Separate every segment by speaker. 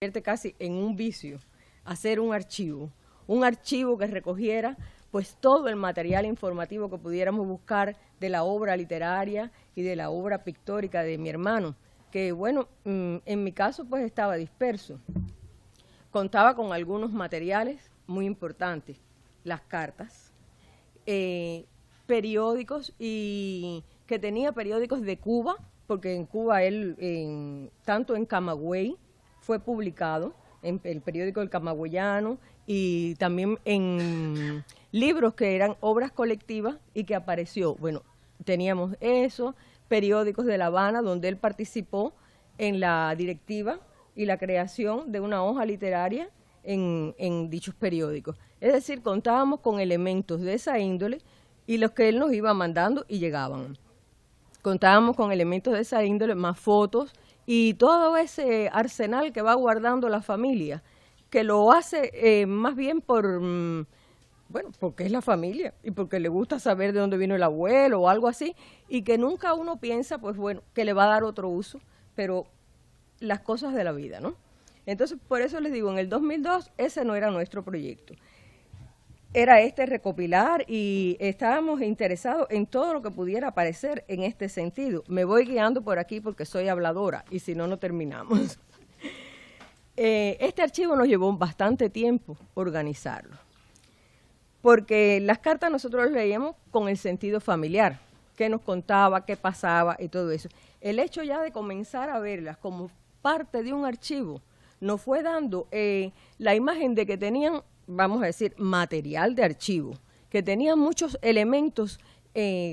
Speaker 1: convierte casi en un vicio hacer un archivo que recogiera pues todo el material informativo que pudiéramos buscar de la obra literaria y de la obra pictórica de mi hermano, que bueno, en mi caso pues estaba disperso. Contaba con algunos materiales muy importantes, las cartas, periódicos, y que tenía periódicos de Cuba, porque en Cuba él, tanto en Camagüey fue publicado, en el periódico El Camagüeyano, y también en libros que eran obras colectivas y que apareció. Bueno, teníamos eso, periódicos de La Habana, donde él participó en la directiva y la creación de una hoja literaria en dichos periódicos. Es decir, contábamos con elementos de esa índole y los que él nos iba mandando y llegaban. Contábamos con elementos de esa índole, más fotos y todo ese arsenal que va guardando la familia, que lo hace más bien bueno, porque es la familia y porque le gusta saber de dónde vino el abuelo o algo así, y que nunca uno piensa, pues bueno, que le va a dar otro uso, pero las cosas de la vida, ¿no? Entonces, por eso les digo, en el 2002 ese no era nuestro proyecto. Era recopilar, y estábamos interesados en todo lo que pudiera aparecer en este sentido. Me voy guiando por aquí porque soy habladora y si no, no terminamos. Este archivo nos llevó bastante tiempo organizarlo, porque las cartas nosotros las leíamos con el sentido familiar, qué nos contaba, qué pasaba y todo eso. El hecho ya de comenzar a verlas como parte de un archivo nos fue dando la imagen de que tenían, vamos a decir, material de archivo, que tenían muchos elementos,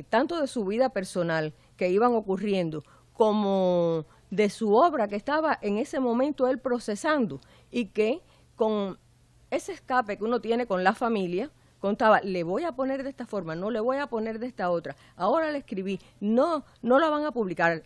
Speaker 1: tanto de su vida personal que iban ocurriendo, como de su obra que estaba en ese momento él procesando, y que con ese escape que uno tiene con la familia, contaba, le voy a poner de esta forma, no le voy a poner de esta otra, ahora le escribí, no la van a publicar.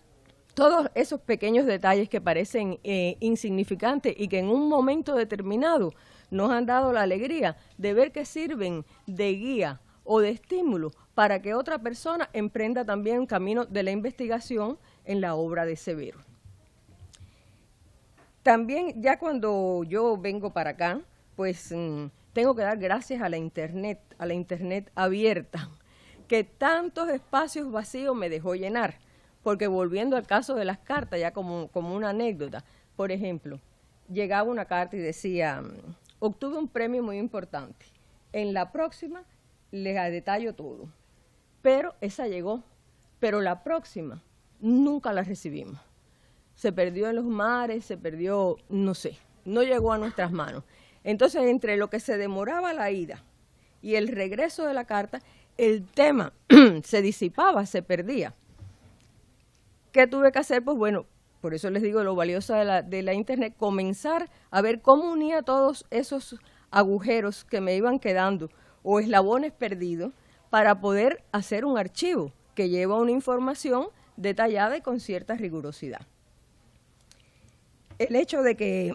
Speaker 1: Todos esos pequeños detalles que parecen insignificantes y que en un momento determinado nos han dado la alegría de ver que sirven de guía o de estímulo para que otra persona emprenda también un camino de la investigación en la obra de Severo. También ya cuando yo vengo para acá, pues tengo que dar gracias a la internet abierta, que tantos espacios vacíos me dejó llenar. Porque volviendo al caso de las cartas, ya como una anécdota, por ejemplo, llegaba una carta y decía, obtuve un premio muy importante, en la próxima les detallo todo, pero esa llegó, pero la próxima nunca la recibimos. Se perdió en los mares, se perdió, no sé, no llegó a nuestras manos. Entonces, entre lo que se demoraba la ida y el regreso de la carta, el tema se disipaba, se perdía. ¿Qué tuve que hacer? Pues bueno, por eso les digo lo valioso de la internet, comenzar a ver cómo unía todos esos agujeros que me iban quedando o eslabones perdidos para poder hacer un archivo que lleva una información detallada y con cierta rigurosidad. El hecho de que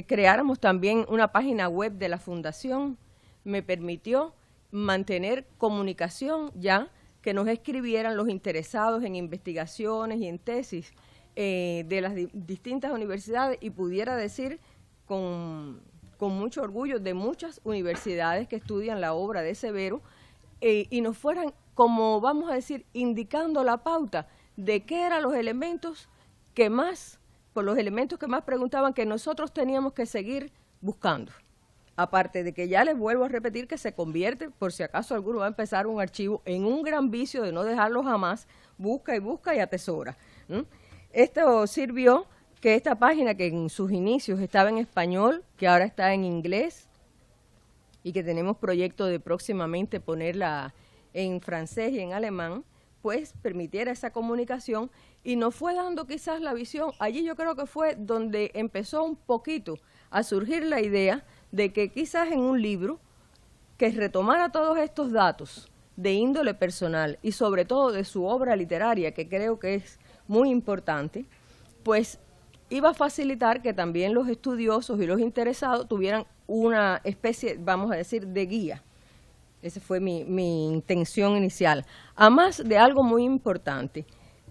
Speaker 1: creáramos también una página web de la Fundación me permitió mantener comunicación ya, que nos escribieran los interesados en investigaciones y en tesis de las distintas universidades, y pudiera decir con mucho orgullo de muchas universidades que estudian la obra de Severo, y nos fueran, como vamos a decir, indicando la pauta de qué eran los elementos que más, por los elementos que más preguntaban, que nosotros teníamos que seguir buscando. Aparte de que ya les vuelvo a repetir que se convierte, por si acaso alguno va a empezar un archivo, en un gran vicio de no dejarlo jamás, busca y atesora. Esto sirvió que esta página, que en sus inicios estaba en español, que ahora está en inglés, y que tenemos proyecto de próximamente ponerla en francés y en alemán, pues permitiera esa comunicación, y nos fue dando quizás la visión. Allí yo creo que fue donde empezó un poquito a surgir la idea de que quizás en un libro que retomara todos estos datos de índole personal y sobre todo de su obra literaria, que creo que es muy importante, pues iba a facilitar que también los estudiosos y los interesados tuvieran una especie, vamos a decir, de guía. Esa fue mi intención inicial. Además de algo muy importante,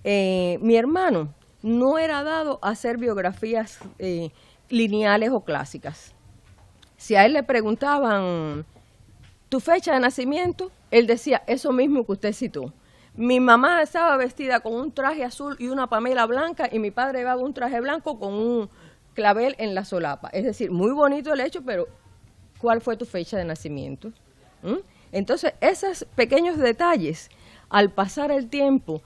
Speaker 1: mi hermano no era dado a hacer biografías lineales o clásicas. Si a él le preguntaban tu fecha de nacimiento, él decía eso mismo que usted citó. Mi mamá estaba vestida con un traje azul y una pamela blanca, y mi padre llevaba un traje blanco con un clavel en la solapa. Es decir, muy bonito el hecho, pero ¿cuál fue tu fecha de nacimiento? Entonces, esos pequeños detalles, al pasar el tiempo,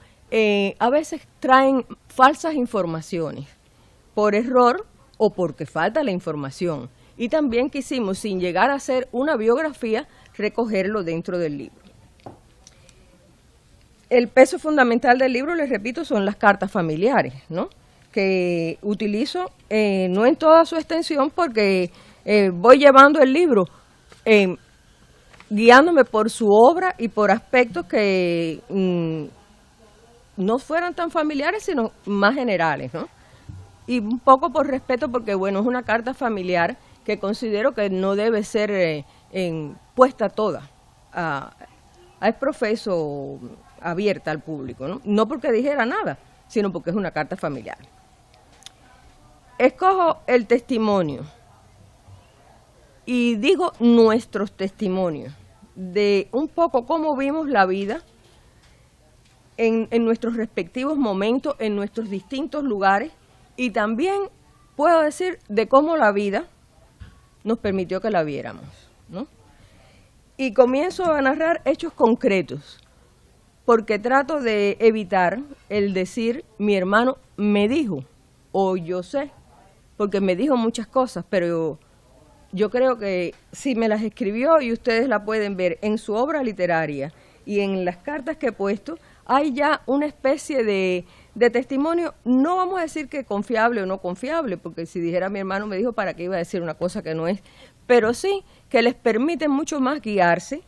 Speaker 1: a veces traen falsas informaciones, por error o porque falta la información. Y también quisimos, sin llegar a ser una biografía, recogerlo dentro del libro. El peso fundamental del libro, les repito, son las cartas familiares, ¿no? Que utilizo no en toda su extensión, porque voy llevando el libro guiándome por su obra y por aspectos que no fueran tan familiares, sino más generales, ¿no? Y un poco por respeto, porque bueno, es una carta familiar que considero que no debe ser puesta toda es profeso abierta al público, ¿no? No porque dijera nada, sino porque es una carta familiar. Escojo el testimonio y digo nuestros testimonios de un poco cómo vimos la vida en nuestros respectivos momentos, en nuestros distintos lugares, y también puedo decir de cómo la vida nos permitió que la viéramos, ¿no? Y comienzo a narrar hechos concretos, porque trato de evitar el decir mi hermano me dijo o yo sé, porque me dijo muchas cosas, pero yo creo que si me las escribió, y ustedes la pueden ver en su obra literaria y en las cartas que he puesto, hay ya una especie de testimonio, no vamos a decir que confiable o no confiable, porque si dijera mi hermano me dijo, ¿para qué iba a decir una cosa que no es? Pero sí que les permite mucho más guiarse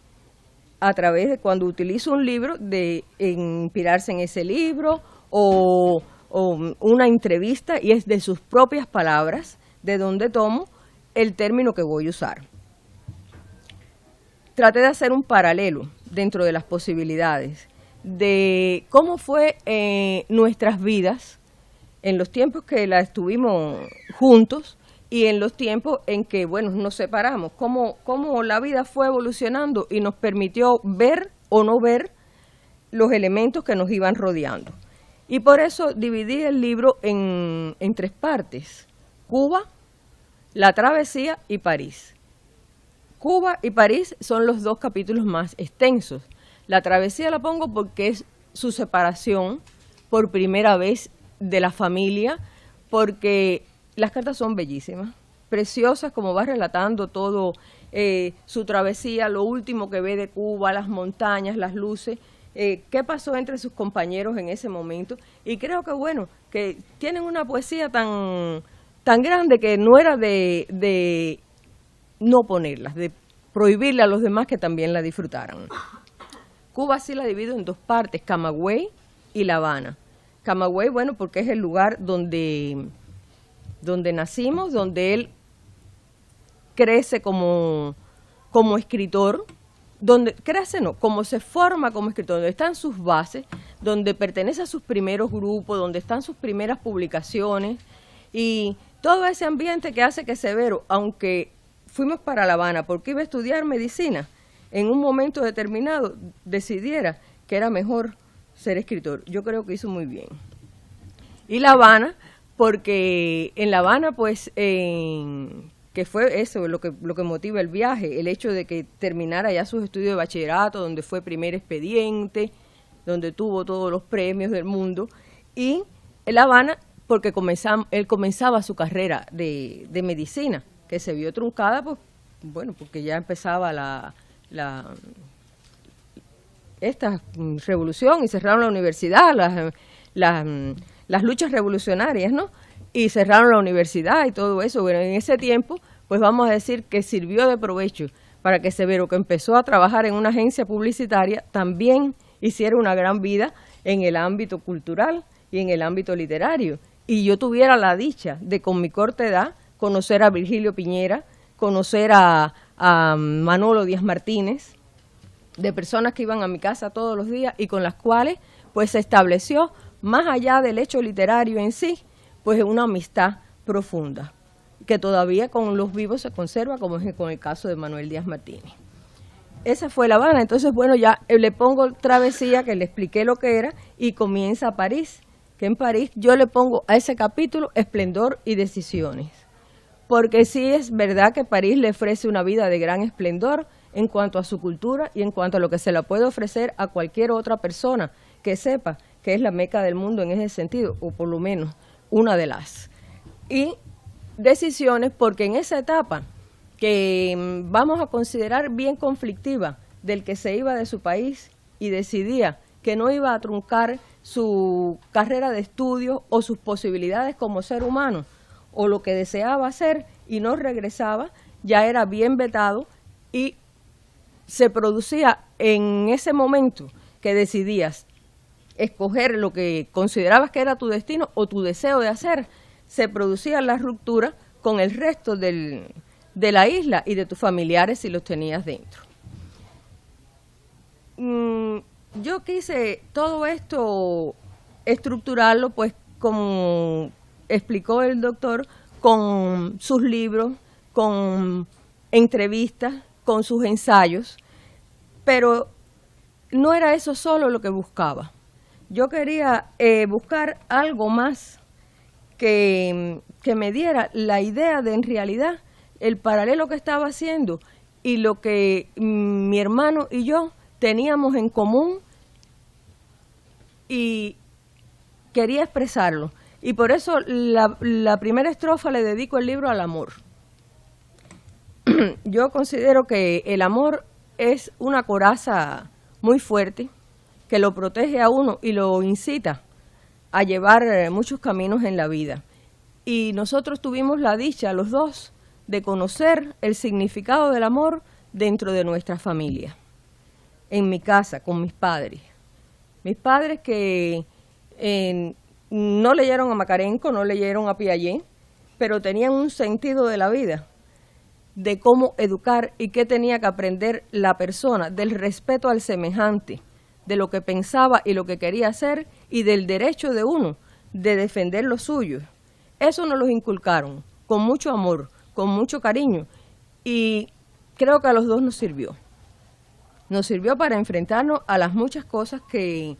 Speaker 1: a través de, cuando utilizo un libro, de inspirarse en ese libro o una entrevista, y es de sus propias palabras de donde tomo el término que voy a usar. Traté de hacer un paralelo dentro de las posibilidades de cómo fue nuestras vidas en los tiempos que la estuvimos juntos y en los tiempos en que, bueno, nos separamos, cómo la vida fue evolucionando y nos permitió ver o no ver los elementos que nos iban rodeando. Y por eso dividí el libro en 3 partes: Cuba, la travesía y París. Cuba y París son los 2 capítulos más extensos. La travesía la pongo porque es su separación por primera vez de la familia, porque las cartas son bellísimas, preciosas, como va relatando todo su travesía, lo último que ve de Cuba, las montañas, las luces, qué pasó entre sus compañeros en ese momento. Y creo que, bueno, que tienen una poesía tan grande que no era de no ponerlas, de prohibirle a los demás que también la disfrutaran. Cuba sí la divido en 2 partes, Camagüey y La Habana. Camagüey, bueno, porque es el lugar donde nacimos, donde él crece como escritor, como se forma como escritor, donde están sus bases, donde pertenece a sus primeros grupos, donde están sus primeras publicaciones, y todo ese ambiente que hace que Severo, aunque fuimos para La Habana porque iba a estudiar medicina, en un momento determinado decidiera que era mejor ser escritor. Yo creo que hizo muy bien. Y La Habana, porque en La Habana, pues, que fue eso lo que motiva el viaje, el hecho de que terminara ya sus estudios de bachillerato, donde fue primer expediente, donde tuvo todos los premios del mundo, y en La Habana, porque él comenzaba su carrera de medicina, que se vio truncada, pues, bueno, porque ya empezaba esta revolución y cerraron la universidad, las luchas revolucionarias, ¿no? Y cerraron la universidad y todo eso. Bueno, en ese tiempo, pues vamos a decir que sirvió de provecho para que Severo, que empezó a trabajar en una agencia publicitaria, también hiciera una gran vida en el ámbito cultural y en el ámbito literario. Y yo tuviera la dicha de, con mi corta edad, conocer a Virgilio Piñera, conocer a Manolo Díaz Martínez, de personas que iban a mi casa todos los días y con las cuales pues se estableció, más allá del hecho literario en sí, pues una amistad profunda. que todavía con los vivos se conserva, como es con el caso de Manuel Díaz Martínez. Esa fue La Habana. Entonces, bueno, ya le pongo Travesía, que le expliqué lo que era, y comienza París, que en París yo le pongo a ese capítulo Esplendor y Decisiones. Porque sí es verdad que París le ofrece una vida de gran esplendor en cuanto a su cultura y en cuanto a lo que se la puede ofrecer a cualquier otra persona que sepa que es la meca del mundo en ese sentido, o por lo menos una de las. Y Decisiones, porque en esa etapa que vamos a considerar bien conflictiva, del que se iba de su país y decidía que no iba a truncar su carrera de estudio o sus posibilidades como ser humano, o lo que deseaba hacer y no regresaba, ya era bien vetado y se producía en ese momento que decidías escoger lo que considerabas que era tu destino o tu deseo de hacer, se producía la ruptura con el resto de la isla y de tus familiares si los tenías dentro. Yo quise todo esto estructurarlo, pues como explicó el doctor, con sus libros, con entrevistas, con sus ensayos, pero no era eso solo lo que buscaba. Yo quería buscar algo más que me diera la idea de en realidad el paralelo que estaba haciendo y lo que mi hermano y yo teníamos en común, y quería expresarlo. Y por eso la primera estrofa le dedico el libro al amor. Yo considero que el amor es una coraza muy fuerte que lo protege a uno y lo incita a llevar muchos caminos en la vida. Y nosotros tuvimos la dicha, los dos, de conocer el significado del amor dentro de nuestra familia. En mi casa, con mis padres. Mis padres que no leyeron a Macarenco, no leyeron a Piaget, pero tenían un sentido de la vida, de cómo educar y qué tenía que aprender la persona, del respeto al semejante, de lo que pensaba y lo que quería hacer, y del derecho de uno de defender lo suyo. Eso nos lo inculcaron con mucho amor, con mucho cariño, y creo que a los dos nos sirvió. Nos sirvió para enfrentarnos a las muchas cosas que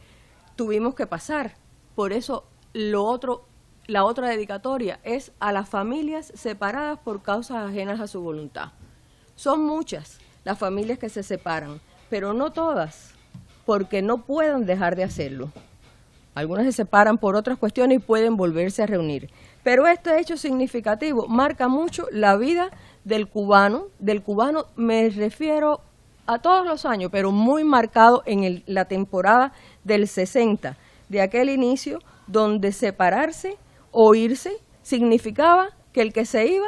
Speaker 1: tuvimos que pasar. Por eso la otra dedicatoria es a las familias separadas por causas ajenas a su voluntad. Son muchas las familias que se separan, pero no todas, porque no pueden dejar de hacerlo. Algunas se separan por otras cuestiones y pueden volverse a reunir. Pero este hecho significativo marca mucho la vida del cubano. Del cubano me refiero a todos los años, pero muy marcado en la temporada del 60, de aquel inicio donde separarse o irse significaba que el que se iba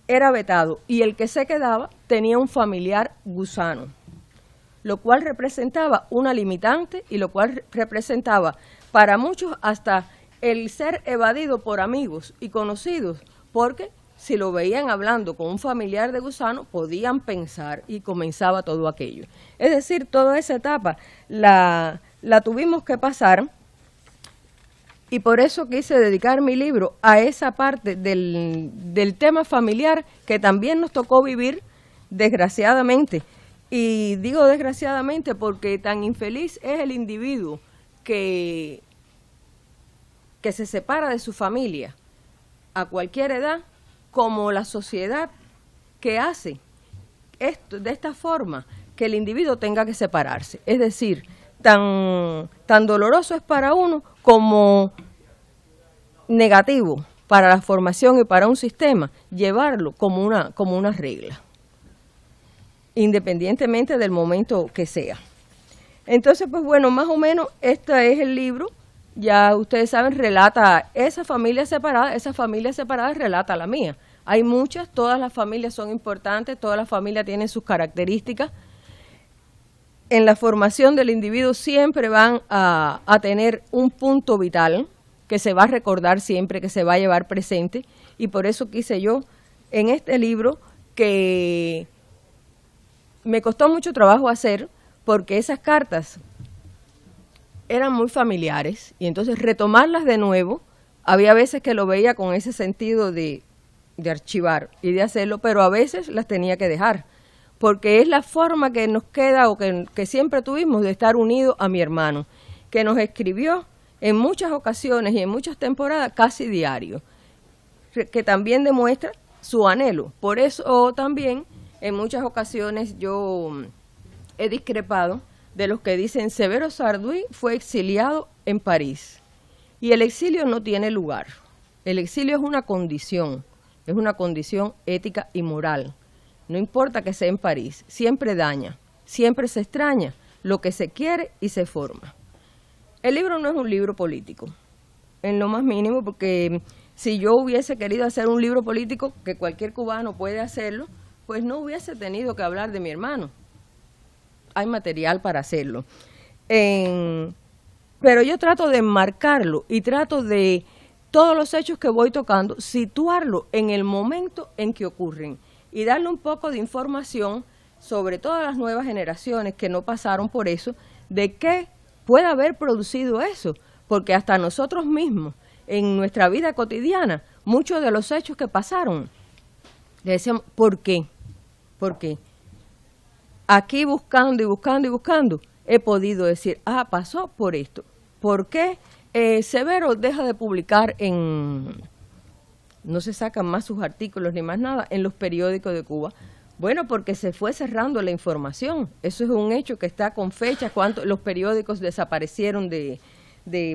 Speaker 1: era vetado y el que se quedaba tenía un familiar gusano, lo cual representaba una limitante y lo cual representaba para muchos hasta el ser evadido por amigos y conocidos, porque si lo veían hablando con un familiar de gusano, podían pensar y comenzaba todo aquello. Es decir, toda esa etapa la tuvimos que pasar, y por eso quise dedicar mi libro a esa parte del tema familiar que también nos tocó vivir, desgraciadamente. Y digo desgraciadamente porque tan infeliz es el individuo que se separa de su familia a cualquier edad, como la sociedad que hace esto de esta forma, que el individuo tenga que separarse. Es decir, tan doloroso es para uno como negativo para la formación y para un sistema, llevarlo como una regla, independientemente del momento que sea. Entonces, pues bueno, más o menos este es el libro. Ya ustedes saben, relata esa familia separada relata la mía. Hay muchas, todas las familias son importantes, todas las familias tienen sus características. En la formación del individuo siempre van a tener un punto vital que se va a recordar siempre, que se va a llevar presente, y por eso quise yo en este libro, que me costó mucho trabajo hacer, porque esas cartas eran muy familiares, y entonces retomarlas de nuevo, había veces que lo veía con ese sentido de de archivar y de hacerlo, pero a veces las tenía que dejar, porque es la forma que nos queda o que siempre tuvimos de estar unidos a mi hermano, que nos escribió en muchas ocasiones y en muchas temporadas casi diario, que también demuestra su anhelo. Por eso también en muchas ocasiones yo he discrepado de los que dicen Severo Sarduy fue exiliado en París, y el exilio no tiene lugar. El exilio es una condición ética y moral. No importa que sea en París, siempre daña, siempre se extraña lo que se quiere y se forma. El libro no es un libro político, en lo más mínimo, porque si yo hubiese querido hacer un libro político, que cualquier cubano puede hacerlo, pues no hubiese tenido que hablar de mi hermano. Hay material para hacerlo. Pero yo trato de enmarcarlo y trato de todos los hechos que voy tocando, situarlo en el momento en que ocurren y darle un poco de información sobre todas las nuevas generaciones que no pasaron por eso, de qué puede haber producido eso, porque hasta nosotros mismos, en nuestra vida cotidiana, muchos de los hechos que pasaron, le decíamos, ¿por qué? ¿Por qué? Aquí buscando y buscando y buscando, he podido decir, pasó por esto. ¿Por qué Severo deja de publicar no se sacan más sus artículos ni más nada en los periódicos de Cuba? Bueno, porque se fue cerrando la información. Eso es un hecho que está con fechas, cuánto los periódicos desaparecieron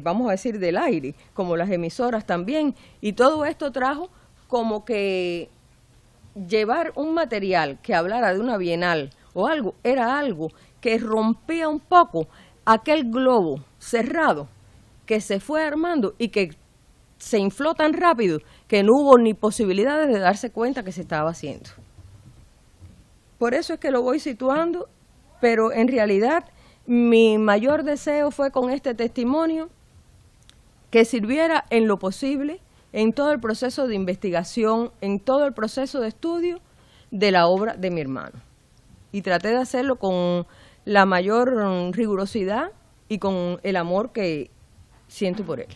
Speaker 1: vamos a decir, del aire, como las emisoras también. Y todo esto trajo como que llevar un material que hablara de una bienal o algo, era algo que rompía un poco aquel globo cerrado que se fue armando y que se infló tan rápido que no hubo ni posibilidades de darse cuenta que se estaba haciendo. Por eso es que lo voy situando, pero en realidad mi mayor deseo fue con este testimonio que sirviera en lo posible en todo el proceso de investigación, en todo el proceso de estudio de la obra de mi hermano. Y traté de hacerlo con la mayor rigurosidad y con el amor que siento por él.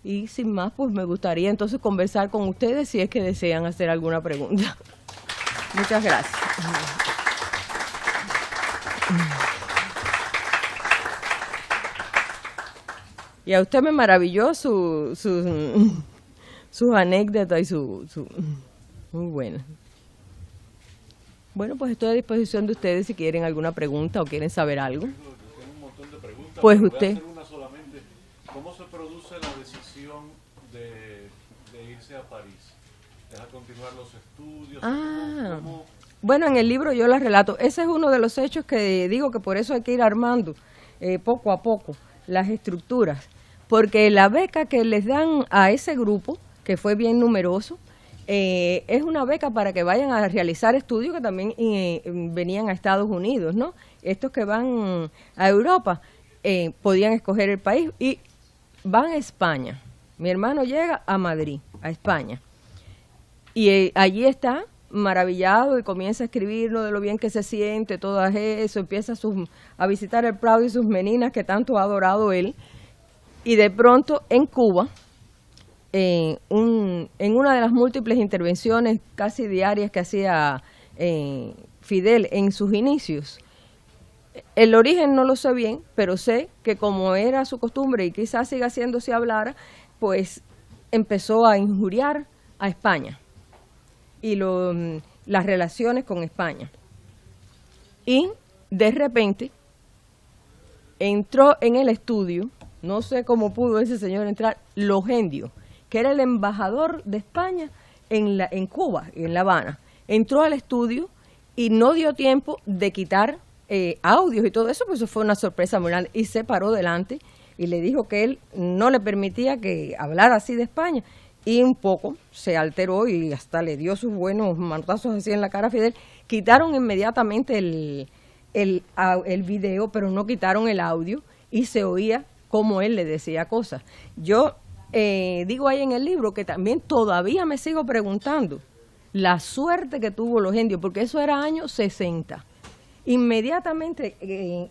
Speaker 1: Y sin más, pues me gustaría entonces conversar con ustedes si es que desean hacer alguna pregunta. Muchas gracias. Y a usted me maravilló sus anécdotas y su muy buena. Bueno, pues estoy a disposición de ustedes si quieren alguna pregunta o quieren saber algo.
Speaker 2: Yo tengo un montón de preguntas.
Speaker 1: Pues
Speaker 2: voy
Speaker 1: usted.
Speaker 2: a hacer una solamente. ¿Cómo se produce la decisión de irse a París? ¿Deja continuar los estudios? ¿Cómo?
Speaker 1: Bueno, en el libro yo la relato. Ese es uno de los hechos que digo que por eso hay que ir armando poco a poco las estructuras. Porque la beca que les dan a ese grupo, que fue bien numeroso, es una beca para que vayan a realizar estudios que también venían a Estados Unidos, ¿no? Estos que van a Europa podían escoger el país y van a España. Mi hermano llega a Madrid, a España, y allí está maravillado y comienza a escribirnos de lo bien que se siente, todo eso, empieza a visitar el Prado y sus meninas que tanto ha adorado él, y de pronto en Cuba, en una de las múltiples intervenciones casi diarias que hacía Fidel en sus inicios, el origen no lo sé bien, pero sé que como era su costumbre y quizás siga siendo si hablara, pues empezó a injuriar a España y las relaciones con España. Y de repente entró en el estudio, no sé cómo pudo ese señor entrar, Logendio, que era el embajador de España en Cuba, en La Habana. Entró al estudio y no dio tiempo de quitar audios y todo eso, pues eso fue una sorpresa muy grande. Y se paró delante y le dijo que él no le permitía que hablara así de España. Y un poco se alteró y hasta le dio sus buenos manotazos así en la cara a Fidel. Quitaron inmediatamente el video, pero no quitaron el audio y se oía cómo él le decía cosas. Yo digo ahí en el libro que también todavía me sigo preguntando la suerte que tuvo Logendio, porque eso era años 60. Inmediatamente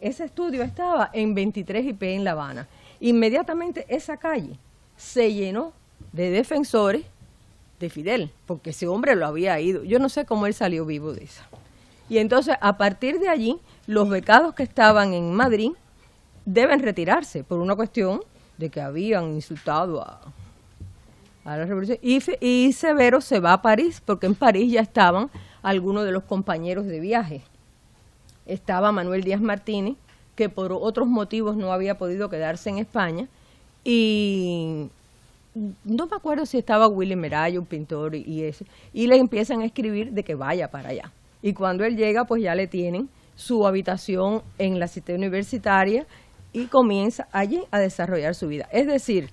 Speaker 1: ese estudio estaba en 23IP en La Habana. Inmediatamente esa calle se llenó de defensores de Fidel, porque ese hombre lo había ido. Yo no sé cómo él salió vivo de esa. Y entonces, a partir de allí, los becados que estaban en Madrid deben retirarse por una cuestión de que habían insultado a la revolución. Y Severo se va a París, porque en París ya estaban algunos de los compañeros de viaje. Estaba Manuel Díaz Martínez, que por otros motivos no había podido quedarse en España, y no me acuerdo si estaba Willy Merayo, un pintor, y le empiezan a escribir de que vaya para allá. Y cuando él llega, pues ya le tienen su habitación en la Cité Universitaria y comienza allí a desarrollar su vida. Es decir,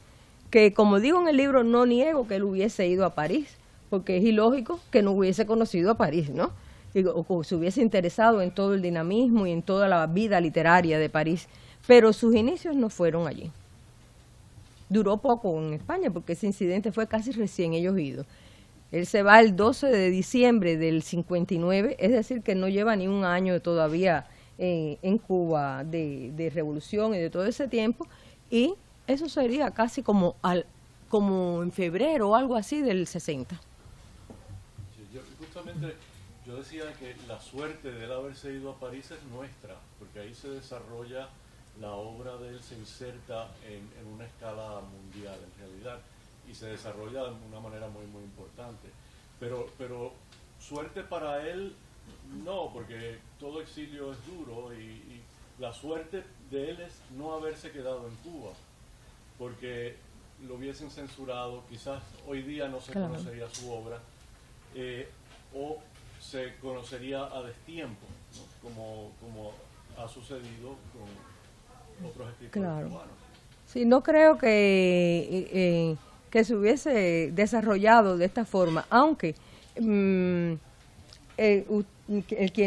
Speaker 1: que como digo en el libro, no niego que él hubiese ido a París, porque es ilógico que no hubiese conocido a París, ¿no? O se hubiese interesado en todo el dinamismo y en toda la vida literaria de París, pero sus inicios no fueron allí. Duró poco en España, porque ese incidente fue casi recién ellos idos. Él se va el 12 de diciembre del 59, es decir, que no lleva ni un año todavía en Cuba de revolución y de todo ese tiempo, y eso sería casi como en febrero o algo así del 60.
Speaker 2: Sí, justamente yo decía que la suerte de él haberse ido a París es nuestra, porque ahí se desarrolla la obra de él, se inserta en una escala mundial en realidad, y se desarrolla de una manera muy muy importante. Pero suerte para él no, porque todo exilio es duro, y la suerte de él es no haberse quedado en Cuba, porque lo hubiesen censurado, quizás hoy día no se conocería su obra, o se conocería a destiempo, ¿no? como ha sucedido con otros escritores cubanos.
Speaker 1: Sí, no creo que se hubiese desarrollado de esta forma, aunque quien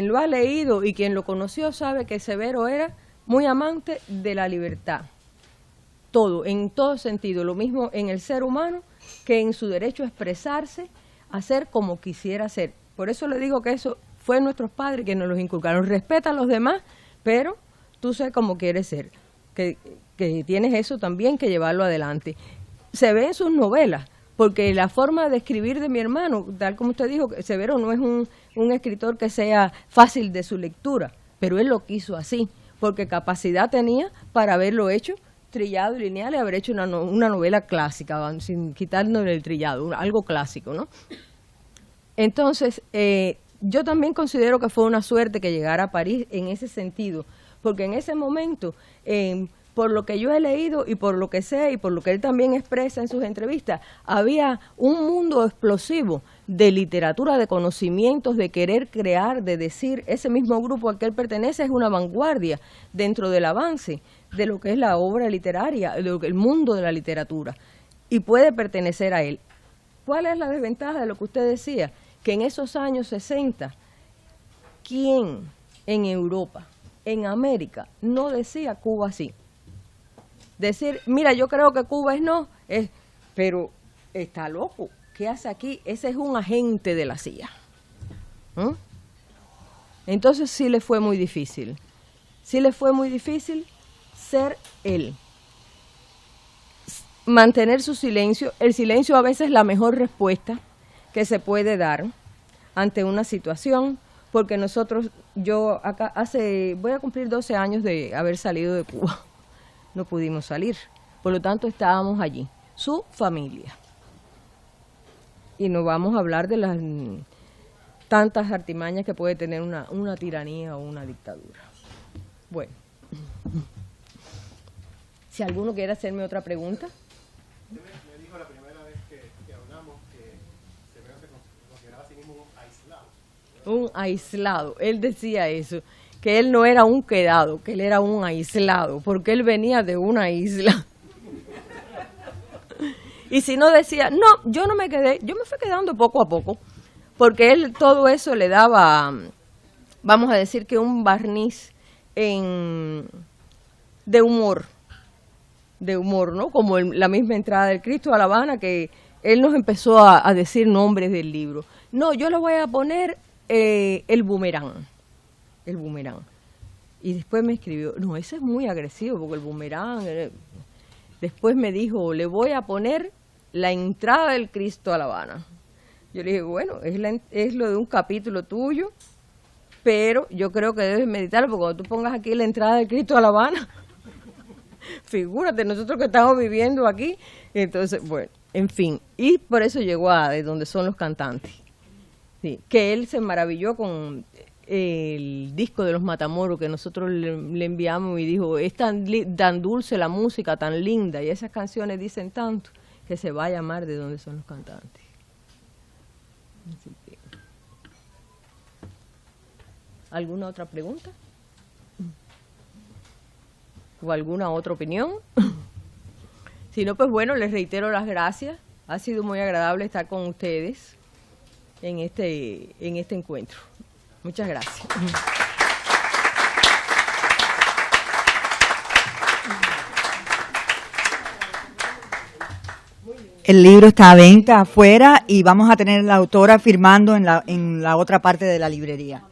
Speaker 1: lo ha leído y quien lo conoció sabe que Severo era muy amante de la libertad. Todo, en todo sentido, lo mismo en el ser humano que en su derecho a expresarse, a ser como quisiera ser. Por eso le digo que eso fue nuestros padres que nos los inculcaron. Respeta a los demás, pero tú sé como quieres ser. Que tienes eso también que llevarlo adelante. Se ve en sus novelas, porque la forma de escribir de mi hermano, tal como usted dijo, Severo no es un escritor que sea fácil de su lectura, pero él lo quiso así, porque capacidad tenía para haberlo hecho trillado y lineal y haber hecho una novela clásica, sin quitarnos el trillado, algo clásico, ¿no? Entonces, yo también considero que fue una suerte que llegara a París en ese sentido, porque en ese momento, por lo que yo he leído y por lo que sé y por lo que él también expresa en sus entrevistas, había un mundo explosivo de literatura, de conocimientos, de querer crear, de decir, ese mismo grupo al que él pertenece es una vanguardia dentro del avance de lo que es la obra literaria, el mundo de la literatura, y puede pertenecer a él. ¿Cuál es la desventaja de lo que usted decía? Que en esos años 60, ¿quién en Europa, en América, no decía Cuba sí? Decir, mira, yo creo que Cuba pero está loco, ¿qué hace aquí? Ese es un agente de la CIA. Entonces sí le fue muy difícil. Sí le fue muy difícil ser él. Mantener su silencio. El silencio a veces es la mejor respuesta que se puede dar ante una situación, porque yo acá voy a cumplir 12 años de haber salido de Cuba. No pudimos salir, por lo tanto estábamos allí, su familia. Y no vamos a hablar de las tantas artimañas que puede tener una tiranía o una dictadura. Bueno, si alguno quiere hacerme otra pregunta.
Speaker 3: Usted me dijo la primera vez que hablamos que Severo se consideraba a sí mismo un aislado.
Speaker 1: Un aislado, él decía eso, que él no era un quedado, que él era un aislado, porque él venía de una isla. Y si no decía, no, yo no me quedé, yo me fui quedando poco a poco, porque él todo eso le daba, vamos a decir que un barniz de humor, ¿no? Como la misma entrada del Cristo a La Habana, que él nos empezó a decir nombres del libro. No, yo le voy a poner el boomerang. El boomerang. Y después me escribió, no, ese es muy agresivo, porque el boomerang... Después me dijo, le voy a poner la entrada del Cristo a La Habana. Yo le dije, bueno, es lo de un capítulo tuyo, pero yo creo que debes meditarlo, porque cuando tú pongas aquí la entrada de Cristo a La Habana, figúrate, nosotros que estamos viviendo aquí, entonces, bueno, en fin, y por eso llegó a De Donde Son los Cantantes, sí, que él se maravilló con el disco de los Matamoros que nosotros le enviamos y dijo, es tan dulce la música, tan linda, y esas canciones dicen tanto, que se va a llamar De Donde Son los Cantantes. Así que, ¿alguna otra pregunta? ¿O alguna otra opinión? Si no, pues bueno, les reitero las gracias. Ha sido muy agradable estar con ustedes en este encuentro. Muchas gracias.
Speaker 4: El libro está a venta afuera y vamos a tener la autora firmando en la otra parte de la librería.